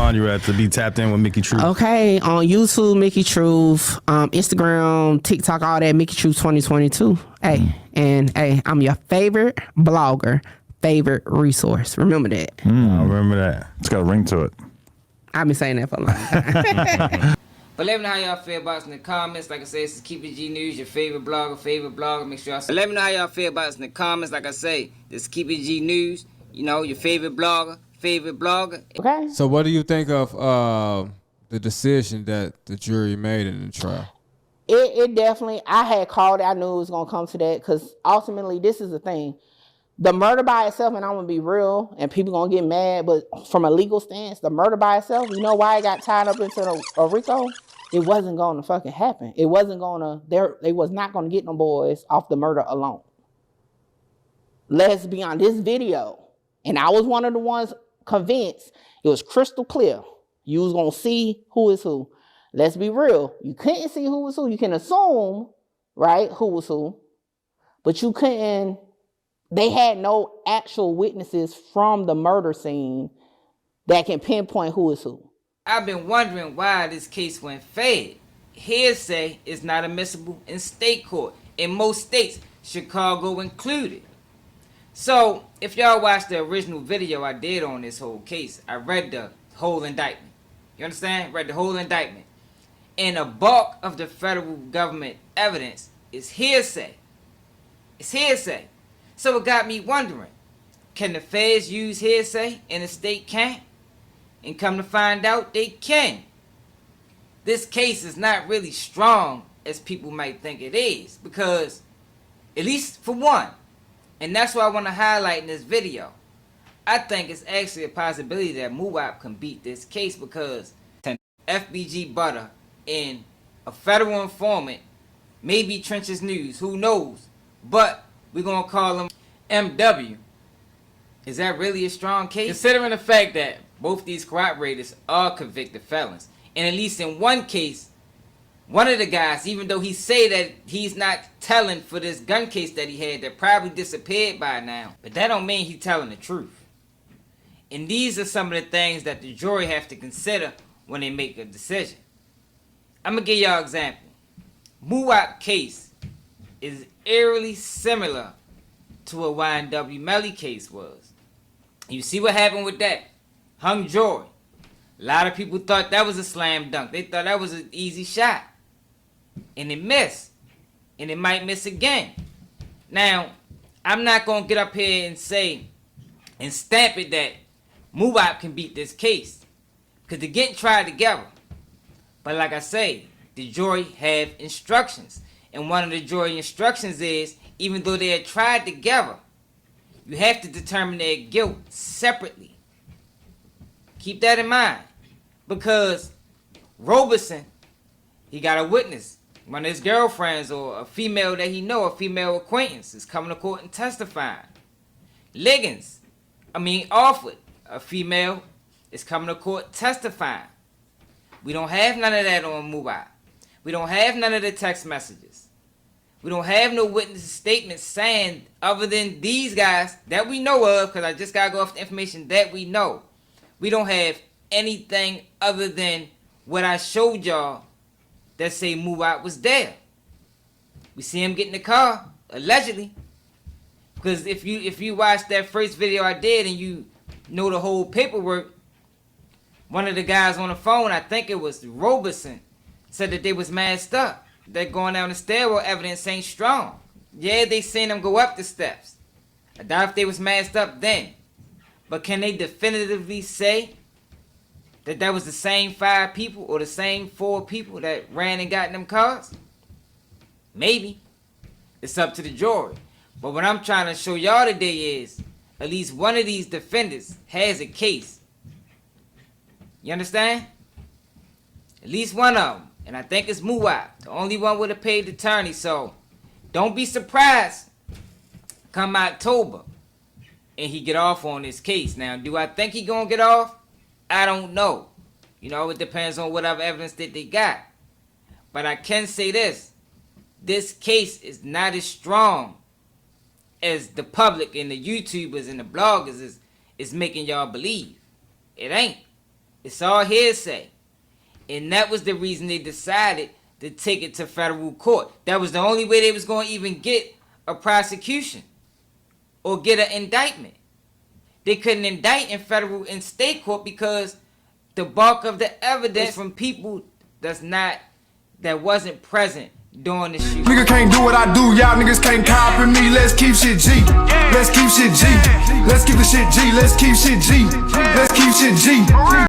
find you at to be tapped in with Mickey Truth? Okay, on YouTube, Mickey Truth, Instagram, TikTok, all that, Mickey Truth 2022. Hey, and hey, I'm your favorite blogger, favorite resource. Remember that. I remember that. It's got a ring to it. I've been saying that for a long time. But let me know how y'all feel about us in the comments. Like I said, this is Keep It G News, your favorite blogger. Make sure y'all let me know how y'all feel about us in the comments. Like I say, this is Keep It G News, you know, your favorite blogger. Okay. So what do you think of the decision that the jury made in the trial? It definitely, I had called it. I knew it was going to come to that because ultimately this is the thing. The murder by itself, and I'm going to be real, and people going to get mad, but from a legal stance, the murder by itself, you know why it got tied up into a RICO? It wasn't going to fucking happen. It wasn't going to, they was not going to get no boys off the murder alone. Let's be on this video. And I was one of the ones convinced it was crystal clear. You was going to see who is who. Let's be real. You couldn't see who was who. You can assume, right, who was who. But you couldn't, they had no actual witnesses from the murder scene that can pinpoint who is who. I've been wondering why this case went fed. Hearsay is not admissible in state court. In most states, Chicago included. So, if y'all watched the original video I did on this whole case, I read the whole indictment. You understand? Read the whole indictment. And a bulk of the federal government evidence is hearsay. It's hearsay. So it got me wondering, can the feds use hearsay and the state can't? And come to find out, they can. This case is not really strong as people might think it is, because, at least for one, and that's what I want to highlight in this video, I think it's actually a possibility that MINE.WHEN can beat this case, because FBG Butter and a federal informant, maybe Trenches News, who knows, but we're going to call him MW. Is that really a strong case? Considering the fact that both these corroborators are convicted felons, and at least in one case, one of the guys, even though he say that he's not telling for this gun case that he had that probably disappeared by now, but that don't mean he's telling the truth. And these are some of the things that the jury have to consider when they make a decision. I'm going to give y'all an example. MINE.WHEN case is eerily similar to what YNW Melly case was. You see what happened with that? Hung jury. A lot of people thought that was a slam dunk. They thought that was an easy shot. And it missed. And it might miss again. Now, I'm not going to get up here and say and stamp it that MINE.WHEN can beat this case, because they're getting tried together. But like I say, the jury have instructions. And one of the jury instructions is, even though they are tried together, you have to determine their guilt separately. Keep that in mind. Because Roberson, he got a witness. One of his girlfriends or a female that he know, a female acquaintance, is coming to court and testifying. Offord, a female, is coming to court testifying. We don't have none of that on MINE.WHEN. We don't have none of the text messages. We don't have no witness statements saying, other than these guys that we know of, because I just got to go off the information that we know. We don't have anything other than what I showed y'all that say MINE.WHEN was there. We see him get in the car, allegedly. Because if you watch that first video I did and you know the whole paperwork, one of the guys on the phone, I think it was Roberson, said that they was masked up. That going down the stairwell evidence ain't strong. Yeah, they seen them go up the steps. I doubt if they was masked up then. But can they definitively say that that was the same 5 people or the same 4 people that ran and got in them cars? Maybe. It's up to the jury. But what I'm trying to show y'all today is at least one of these defendants has a case. You understand? At least one of them. And I think it's MINE.WHEN, the only one with a paid attorney. So don't be surprised come October and he get off on this case. Now, do I think he gonna get off? I don't know. You know, it depends on whatever evidence that they got. But I can say this. This case is not as strong as the public and the YouTubers and the bloggers is making y'all believe. It ain't. It's all hearsay. And that was the reason they decided to take it to federal court. That was the only way they was going to even get a prosecution or get an indictment. They couldn't indict in federal and state court because the bulk of the evidence from people that wasn't present during the shoot. Nigga can't do what I do, y'all niggas can't copy me. Let's keep shit G. Let's keep shit G. Let's keep the shit G. Let's keep shit G. Let's keep shit G.